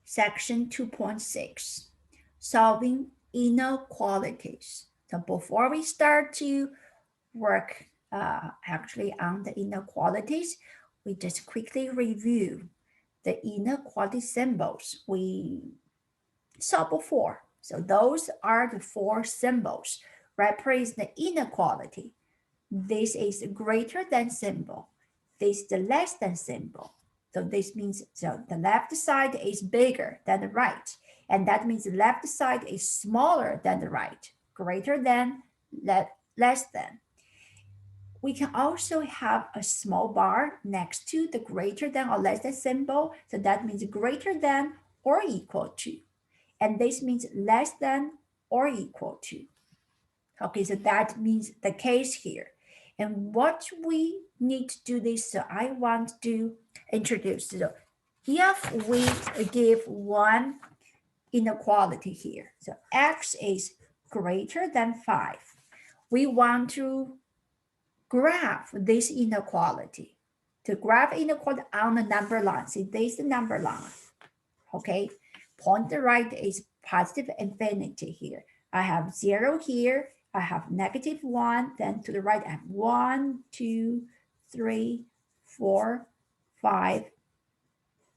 section 2.6, solving inequalities. So before we start to work actually on the inequalities, we just quickly review the inequality symbols we saw before. So those are the four symbols represent the inequality. This is the greater than symbol. This is the less than symbol. So this means so the left side is bigger than the right. And that means the left side is smaller than the right. Greater than, less than. We can also have a small bar next to the greater than or less than symbol. So that means greater than or equal to. And this means less than or equal to. Okay, so that means the case here. And what we need to do this, so I want to introduce. So if we give one inequality here, so x is greater than 5, we want to graph this inequality. To graph inequality on the number line, see this is the number line, okay? Point to the right is positive infinity here. I have 0 here, I have -1, then to the right I have 1, 2, 3, 4, 5,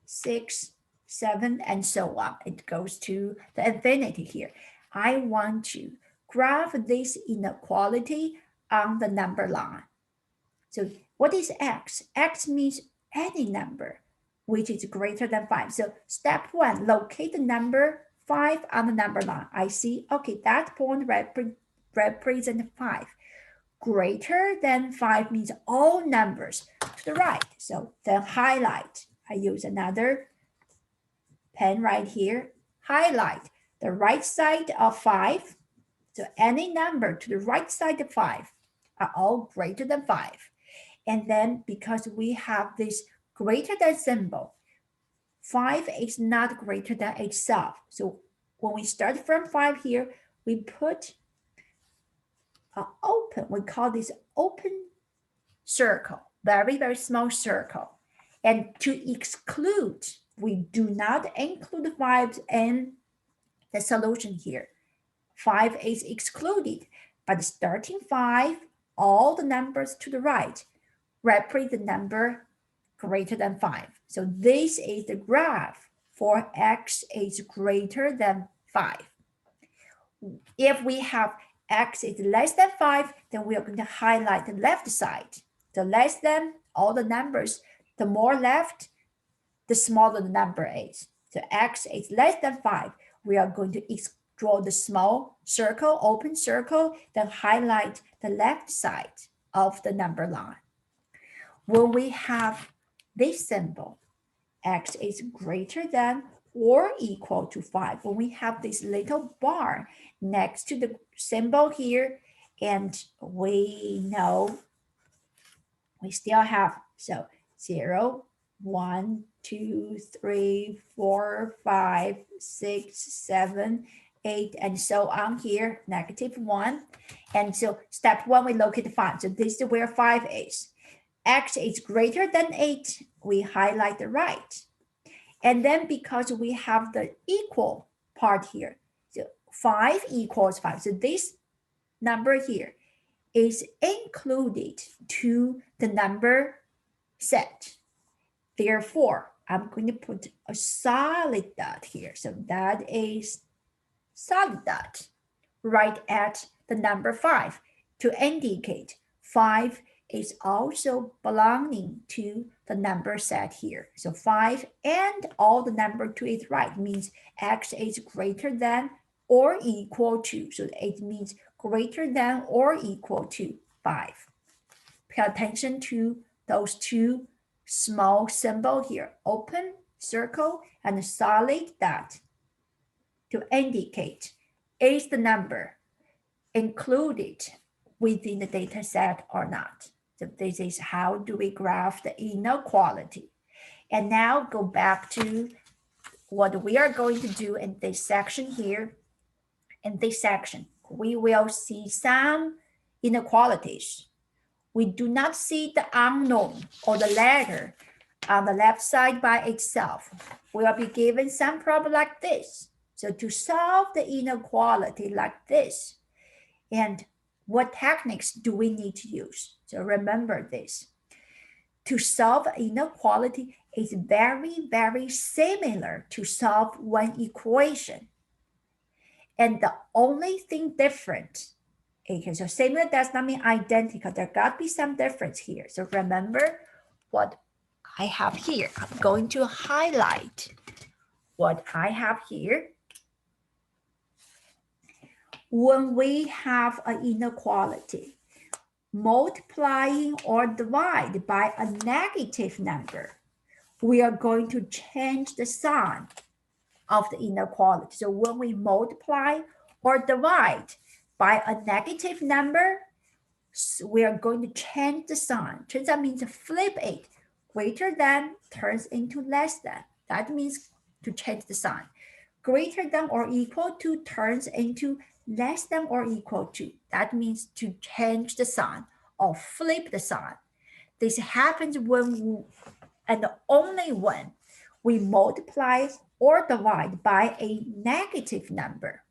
6, 7, and so on. It goes to the infinity here. I want to graph this inequality on the number line. So what is x? X means any number which is greater than 5. So step 1, locate the number 5 on the number line. I see, okay, that point represents 5. Greater than 5 means all numbers to the right. So then highlight. I use another pen right here. Highlight the right side of 5. So any number to the right side of 5 are all greater than 5. And then because we have this greater than symbol, 5 is not greater than itself. So when we start from 5 here, we put an open, we call this open circle, very, very small circle. And to exclude, we do not include 5 in the solution here. 5 is excluded, but starting 5, all the numbers to the right represent the number greater than 5. So this is the graph for x is greater than 5. If we have x is less than 5, then we are going to highlight the left side. The less than, all the numbers, the more left, the smaller the number is. So x is less than 5. We are going to draw the small circle, open circle, then highlight the left side of the number line. When we have this symbol, x is greater than or equal to 5, when we have this little bar next to the symbol here, and we know we still have, so 0, 1, 2, 3, 4, 5, 6, 7, 8, and so on here, -1. And so step 1, we locate 5. So this is where 5 is. X is greater than 8, we highlight the right. And then because we have the equal part here, so 5 equals 5. So this number here is included to the number set. Therefore, I'm going to put a solid dot here. So that is solid dot right at the number 5 to indicate 5 is also belonging to the number set here. So 5 and all the number to its right means x is greater than or equal to. So it means greater than or equal to 5. Pay attention to those two small symbols here, open circle and a solid dot to indicate is the number included within the data set or not. So this is how do we graph the inequality. And now go back to what we are going to do in this section here. In this section, we will see some inequalities. We do not see the unknown or the letter on the left side by itself. We'll be given some problem like this. So to solve the inequality like this, and what techniques do we need to use? So remember this. To solve inequality is very, very similar to solve one equation. And the only thing different, okay, so similar does not mean identical. There got to be some difference here. So remember what I have here. I'm going to highlight what I have here. When we have an inequality, multiplying or divide by a negative number, we are going to change the sign of the inequality. So when we multiply or divide by a negative number, we are going to change the sign. Change that means flip it. Greater than turns into less than. That means to change the sign. Greater than or equal to turns into less than or equal to. That means to change the sign or flip the sign. This happens when and only when we multiply or divide by a negative number.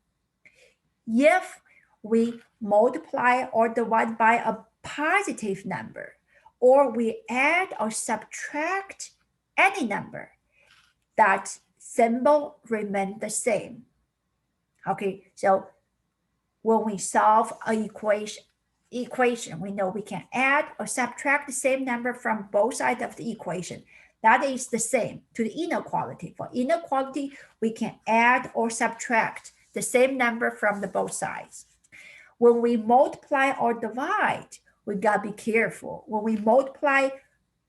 If we multiply or divide by a positive number, or we add or subtract any number, that symbol remains the same. Okay, so when we solve an equation, we know we can add or subtract the same number from both sides of the equation. That is the same to the inequality. For inequality, we can add or subtract the same number from the both sides. When we multiply or divide, we gotta be careful. When we multiply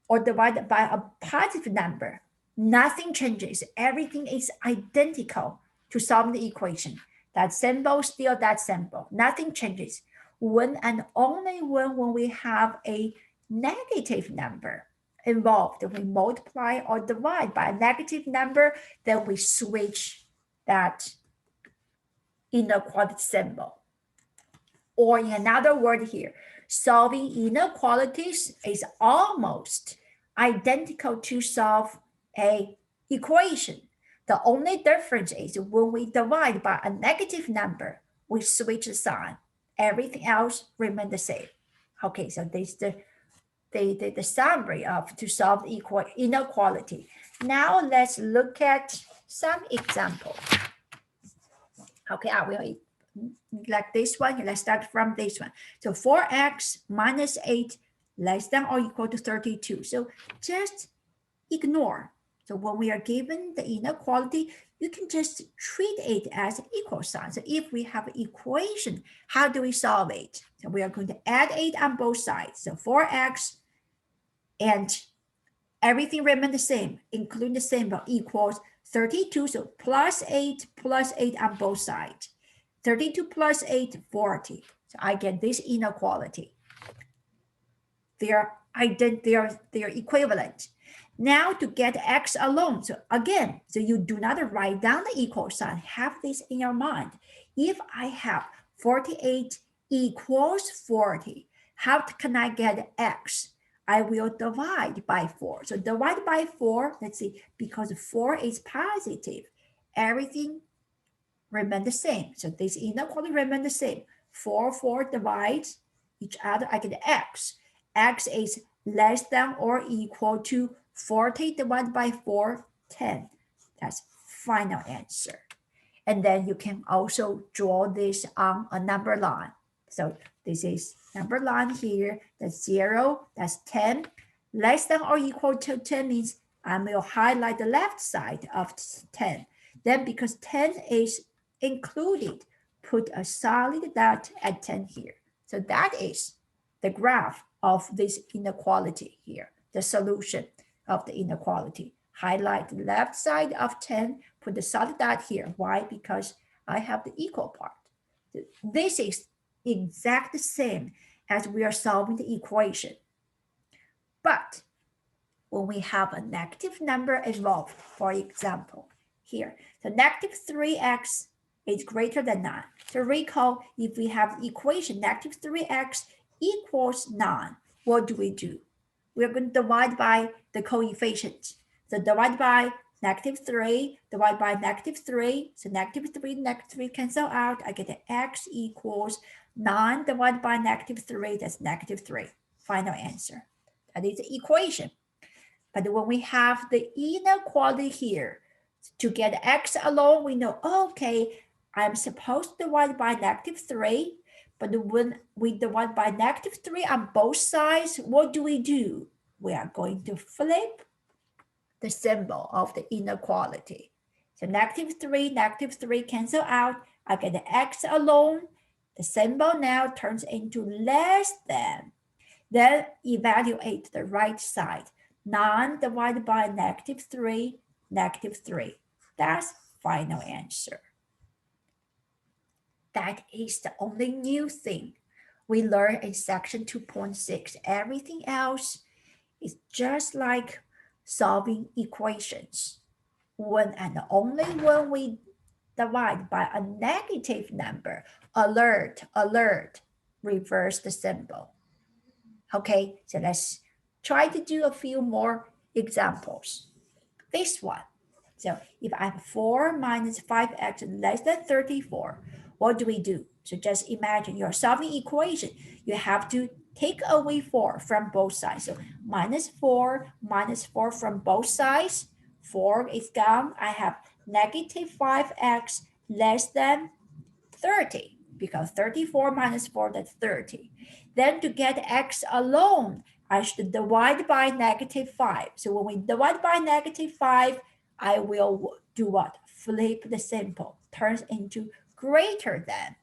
or divide by a positive number, nothing changes. Everything is identical to solve the equation. That symbol, still that symbol. Nothing changes. When and only when we have a negative number involved, we multiply or divide by a negative number, then we switch that inequality symbol. Or in another word here, solving inequalities is almost identical to solve an equation. The only difference is when we divide by a negative number, we switch the sign. Everything else remains the same. Okay, so this is the summary of to solve the inequality. Now let's look at some examples. Okay, I will like this one. Let's start from this one. So 4x minus 8 less than or equal to 32. So just ignore. So when we are given the inequality, you can just treat it as equal sign. So if we have an equation, how do we solve it? So we are going to add 8 on both sides. So 4x and everything remains the same, including the symbol, equals 32. So plus 8 on both sides. 32 plus 8, 40. So I get this inequality. They're equivalent. Now to get x alone, so again, so you do not write down the equal sign. Have this in your mind. If I have 48 equals 40, how can I get x? I will divide by 4. So divide by 4, let's see, because 4 is positive, everything remain the same. So this inequality remain the same. 4 divides each other, I get x. X is less than or equal to 40 divided by 4, 10. That's final answer. And then you can also draw this on a number line. So this is number line here, that's 0, that's 10. Less than or equal to 10 means I will highlight the left side of 10. Then because 10 is included, put a solid dot at 10 here. So that is the graph of this inequality here, the solution of the inequality. Highlight the left side of 10, put the solid dot here. Why? Because I have the equal part. This is exact the same as we are solving the equation. But when we have a negative number involved, for example, here, the negative 3x is greater than 9. So recall, if we have the equation negative 3x equals 9, what do? We're going to divide by the coefficients. So divide by -3, divide by -3. So -3 cancel out. I get the x equals 9 divided by -3. That's -3. Final answer. That is the equation. But when we have the inequality here, to get x alone, we know, okay, I'm supposed to divide by -3, but when we divide by -3 on both sides, what do? We are going to flip the symbol of the inequality. So -3 cancel out. I get the x alone. The symbol now turns into less than. Then evaluate the right side. 9 divided by -3, -3. That's final answer. That is the only new thing we learned in section 2.6. Everything else is just like solving equations. When and only when we divide by a negative number, alert, reverse the symbol. Okay, so let's try to do a few more examples. This one. So if I have 4 minus 5x less than 34, what do? So just imagine you're solving equation. You have to take away 4 from both sides. So minus 4 from both sides. 4 is gone. I have negative 5x less than 30, because 34 minus 4, that's 30. Then to get x alone, I should divide by -5. So when we divide by -5, I will do what? Flip the symbol, turns into greater than.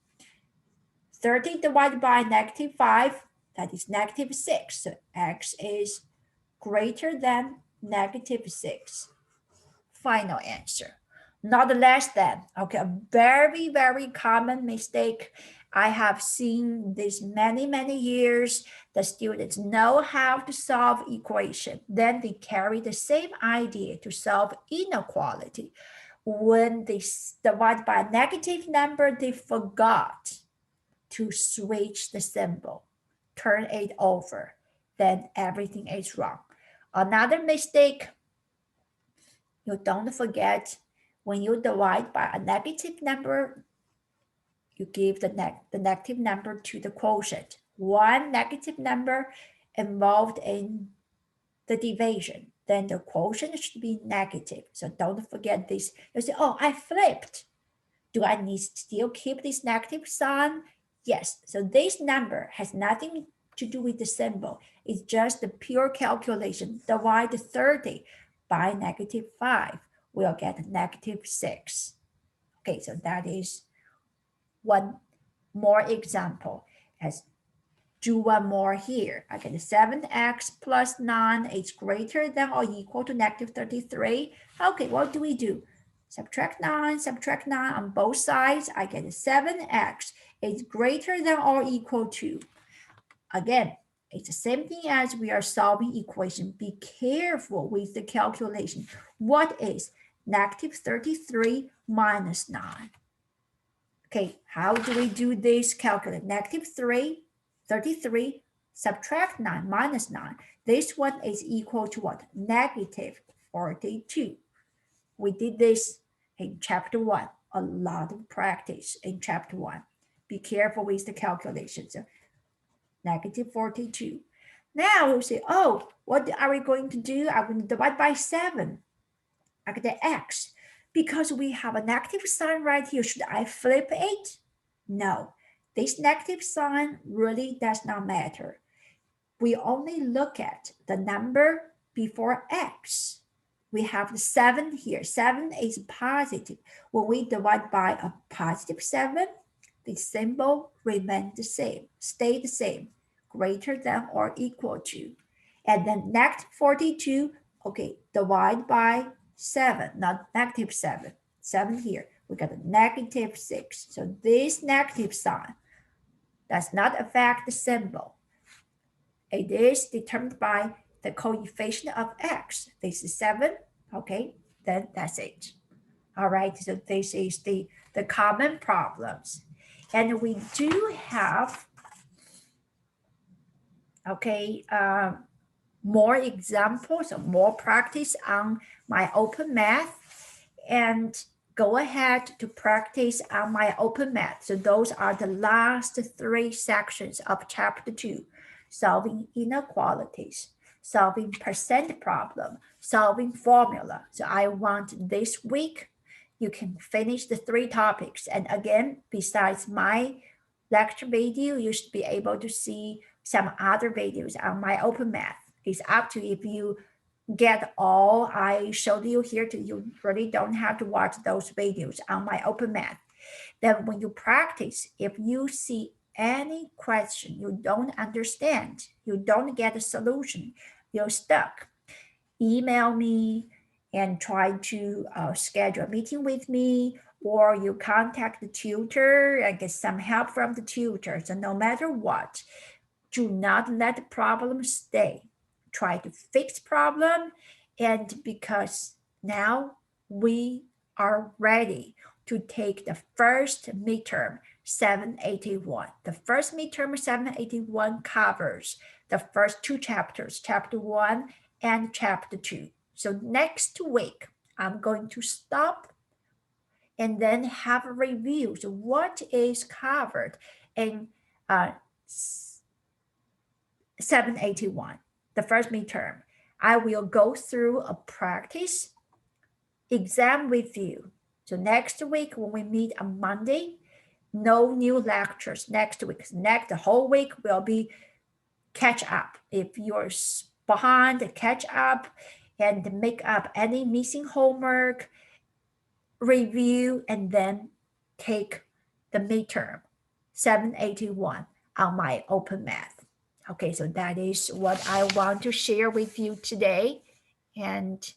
30 divided by -5, that is -6. So x is greater than -6. Final answer. Not less than. Okay, a very, very common mistake. I have seen this many years. The students know how to solve equation. Then they carry the same idea to solve inequality. When they divide by a negative number, they forgot to switch the symbol, turn it over. Then everything is wrong. Another mistake, you don't forget, when you divide by a negative number, you give the negative number to the quotient. One negative number involved in the division, then the quotient should be negative. So don't forget this. You say, oh, I flipped. Do I need to still keep this negative sign? Yes. So this number has nothing to do with the symbol. It's just the pure calculation. Divide 30 by -5. We'll get -6. Okay, so that is one more example. Let's do one more here. I get 7x plus 9 is greater than or equal to -33. Okay, what do? Subtract 9 on both sides. I get 7x is greater than or equal to. Again, it's the same thing as we are solving equation. Be careful with the calculation. What is -33 minus 9? Okay, how do we do this calculate? -33, subtract 9 minus 9. This one is equal to what? -42. We did this in chapter 1. A lot of practice in chapter 1. Be careful with the calculations. So -42. Now we'll say, oh, what are we going to do? I'm going to divide by 7. I get the x. Because we have a negative sign right here, should I flip it? No, this negative sign really does not matter. We only look at the number before x. We have the 7 here. 7 is positive. When we divide by a positive 7, the symbol remains the same, stay the same, greater than or equal to. And then -42, okay, divide by 7, not -7. 7 here, we got a -6. So this negative sign does not affect the symbol. It is determined by the coefficient of x. This is 7, okay, then that's it. All right, so this is the common problems. And we do have, okay, more examples, more practice on my open math, and go ahead to practice on my open math. So those are the last three sections of chapter 2, solving inequalities, solving percent problem, solving formula. So I want this week, you can finish the three topics. And again, besides my lecture video, you should be able to see some other videos on my open math. It's up to you. If you get all I showed you here, to you really don't have to watch those videos on my open math. Then when you practice, if you see any question you don't understand, you don't get a solution, you're stuck, email me and try to schedule a meeting with me, or you contact the tutor and get some help from the tutor. So no matter what, do not let the problem stay. Try to fix problem, and because now we are ready to take the first midterm 781. The first midterm 781 covers the first two chapters, chapter 1 and chapter 2. So next week I'm going to stop and then have a review. So what is covered in 781, the first midterm? I will go through a practice exam with you. So next week when we meet on Monday, no new lectures next week. The whole week will be catch up. If you're behind, catch up and make up any missing homework, review, and then take the midterm 781 on my open math. Okay, so that is what I want to share with you today. And